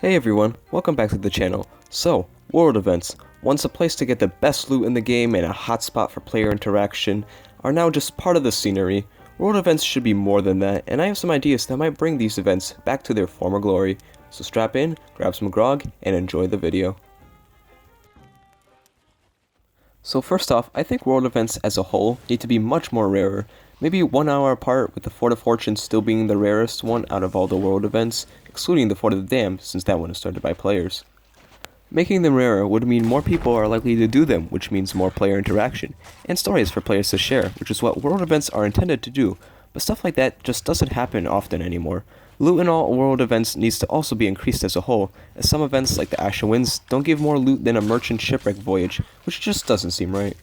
Hey everyone, welcome back to the channel. So, world events, once a place to get the best loot in the game and a hotspot for player interaction, are now just part of the scenery. World events should be more than that, and I have some ideas that might bring these events back to their former glory. So strap in, grab some grog, and enjoy the video. So first off, I think world events as a whole need to be much more rarer. Maybe 1 hour apart, with the Fort of Fortune still being the rarest one out of all the world events, excluding the Fort of the Damned, since that one is started by players. Making them rarer would mean more people are likely to do them, which means more player interaction, and stories for players to share, which is what world events are intended to do, but stuff like that just doesn't happen often anymore. Loot in all world events needs to also be increased as a whole, as some events like the Ashen Winds don't give more loot than a merchant shipwreck voyage, which just doesn't seem right.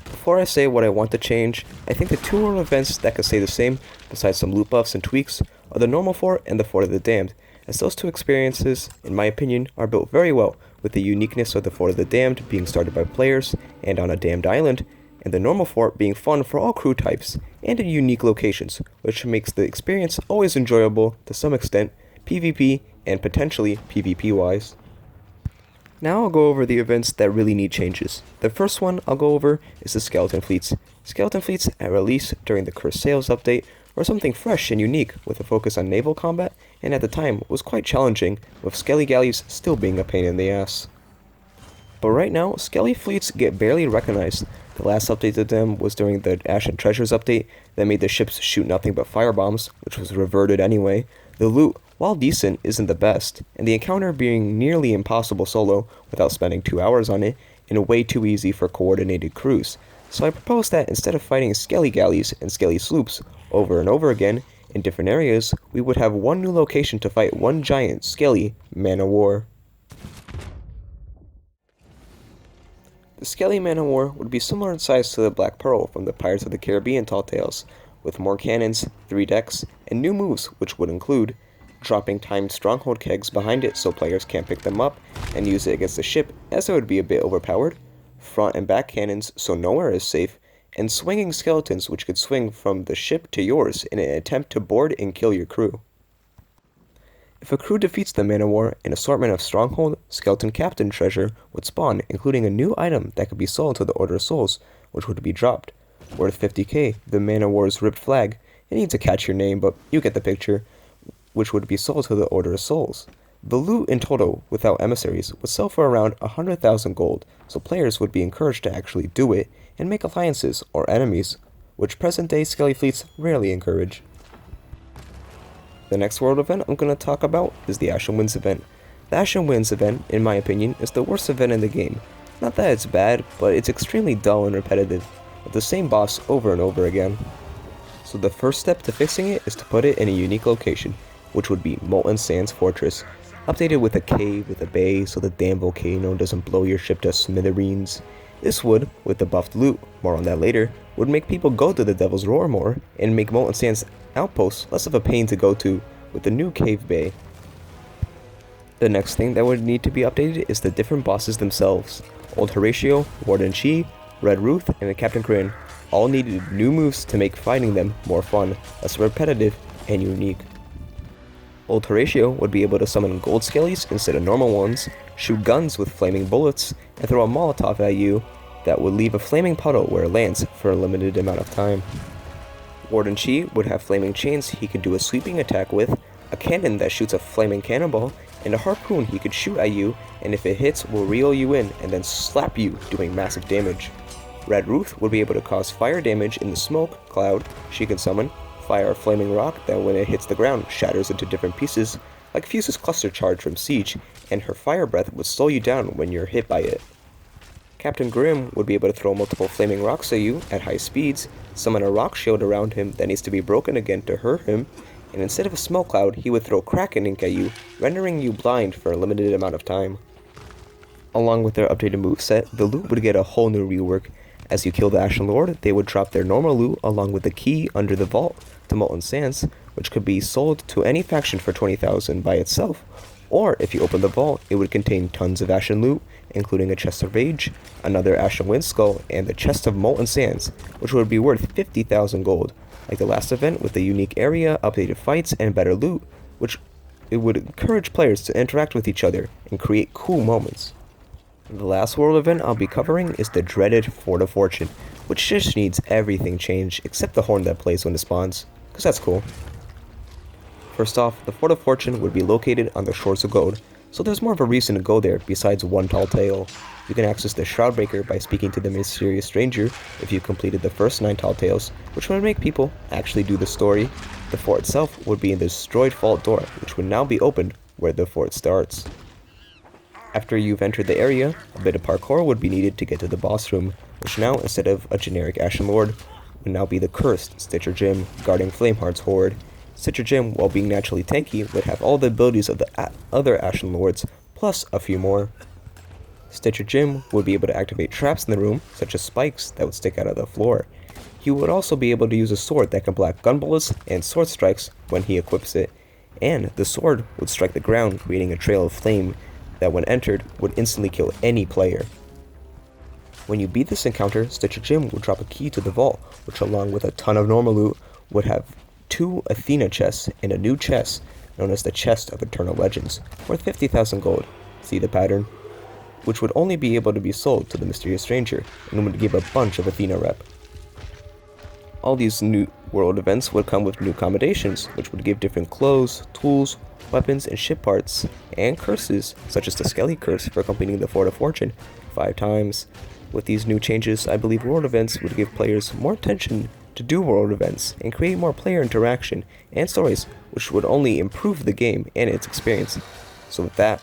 Before I say what I want to change, I think the two world events that could stay the same, besides some loot buffs and tweaks, are the normal fort and the Fort of the Damned, as those two experiences, in my opinion, are built very well, with the uniqueness of the Fort of the Damned being started by players and on a damned island, and the normal fort being fun for all crew types, and in unique locations, which makes the experience always enjoyable to some extent, PvP and potentially PvP-wise. Now I'll go over the events that really need changes. The first one I'll go over is the Skeleton Fleets. Skeleton Fleets at release during the Cursed Sails update were something fresh and unique with a focus on naval combat, and at the time was quite challenging, with Skelly galleys still being a pain in the ass. But right now, Skelly fleets get barely recognized. The last update to them was during the Ashen Treasures update that made the ships shoot nothing but firebombs, which was reverted anyway. The loot, while decent, isn't the best, and the encounter being nearly impossible solo without spending 2 hours on it, and way too easy for coordinated crews. So I propose that instead of fighting Skelly galleys and Skelly sloops over and over again in different areas, we would have one new location to fight one giant Skelly Man of War. The Skelly Man of War would be similar in size to the Black Pearl from the Pirates of the Caribbean Tall Tales, with more cannons, 3 decks, and new moves which would include dropping timed stronghold kegs behind it so players can't pick them up and use it against the ship as it would be a bit overpowered, front and back cannons so nowhere is safe, and swinging skeletons which could swing from the ship to yours in an attempt to board and kill your crew. If a crew defeats the Man of War, an assortment of Stronghold, Skeleton Captain treasure would spawn, including a new item that could be sold to the Order of Souls, which would be dropped. Worth 50k, the Man of War's ripped flag. It needs to catch your name, but you get the picture, which would be sold to the Order of Souls. The loot in total, without emissaries, would sell for around 100,000 gold, so players would be encouraged to actually do it and make alliances or enemies, which present-day Skelly fleets rarely encourage. The next world event I'm going to talk about is the Ashen Winds event. The Ashen Winds event, in my opinion, is the worst event in the game. Not that it's bad, but it's extremely dull and repetitive, with the same boss over and over again. So the first step to fixing it is to put it in a unique location, which would be Molten Sands Fortress, updated with a cave with a bay so the damn volcano doesn't blow your ship to smithereens. This would, with the buffed loot, more on that later, would make people go to the Devil's Roar more, and make Molten Sands outposts less of a pain to go to with the new cave bay. The next thing that would need to be updated is the different bosses themselves. Old Horatio, Warden Chi, Red Ruth, and Captain Grin all needed new moves to make fighting them more fun, less repetitive, and unique. Old Horatio would be able to summon gold skellies instead of normal ones, shoot guns with flaming bullets, and throw a Molotov at you that would leave a flaming puddle where it lands for a limited amount of time. Warden Chi would have flaming chains he could do a sweeping attack with, a cannon that shoots a flaming cannonball, and a harpoon he could shoot at you, and if it hits will reel you in and then slap you, doing massive damage. Red Ruth would be able to cause fire damage in the smoke cloud she could summon, fire a flaming rock that when it hits the ground shatters into different pieces, like Fuse's cluster charge from Siege, and her fire breath would slow you down when you're hit by it. Captain Grimm would be able to throw multiple flaming rocks at you at high speeds, summon a rock shield around him that needs to be broken again to hurt him, and instead of a smoke cloud, he would throw Kraken ink at you, rendering you blind for a limited amount of time. Along with their updated moveset, the loot would get a whole new rework. As you kill the Ashen Lord, they would drop their normal loot along with the key under the vault to Molten Sands, which could be sold to any faction for 20,000 by itself, or if you open the vault, it would contain tons of Ashen loot, including a chest of rage, another Ashen Wind Skull, and the chest of Molten Sands, which would be worth 50,000 gold, like the last event with the unique area, updated fights, and better loot, which it would encourage players to interact with each other and create cool moments. The last world event I'll be covering is the dreaded Fort of Fortune, which just needs everything changed except the horn that plays when it spawns, because that's cool. First off, the Fort of Fortune would be located on the shores of Gold, so there's more of a reason to go there besides one tall tale. You can access the Shroudbreaker by speaking to the mysterious stranger if you completed the first 9 tall tales, which would make people actually do the story. The fort itself would be in the destroyed vault door, which would now be opened where the fort starts. After you've entered the area, a bit of parkour would be needed to get to the boss room, which now, instead of a generic Ashen Lord, would now be the cursed Stitcher Jim guarding Flameheart's horde. Stitcher Jim, while being naturally tanky, would have all the abilities of the other Ashen Lords, plus a few more. Stitcher Jim would be able to activate traps in the room, such as spikes that would stick out of the floor. He would also be able to use a sword that can block gun bullets and sword strikes when he equips it, and the sword would strike the ground, creating a trail of flame that when entered would instantly kill any player. When you beat this encounter, Stitcher Jim will drop a key to the vault, which along with a ton of normal loot would have 2 Athena chests and a new chest known as the Chest of Eternal Legends, worth 50,000 gold. See the pattern? Which would only be able to be sold to the mysterious stranger and would give a bunch of Athena rep. All these new world events would come with new accommodations, which would give different clothes, tools, weapons, and ship parts, and curses, such as the Skelly curse for completing the Fort of Fortune 5 times. With these new changes, I believe world events would give players more attention to do world events and create more player interaction and stories, which would only improve the game and its experience. So with that,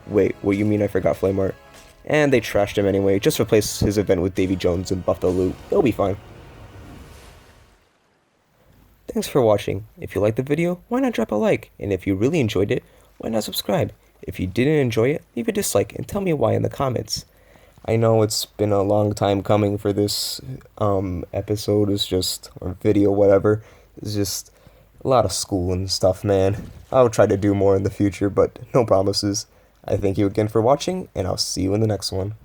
wait, what you mean I forgot Flameheart? And they trashed him anyway, just replace his event with Davy Jones and buff the loot, they'll be fine. Thanks for watching. If you liked the video, why not drop a like? And if you really enjoyed it, why not subscribe? If you didn't enjoy it, leave a dislike and tell me why in the comments. I know it's been a long time coming for this episode, or video, whatever. It's just a lot of school and stuff, man. I'll try to do more in the future, but no promises. I thank you again for watching, and I'll see you in the next one.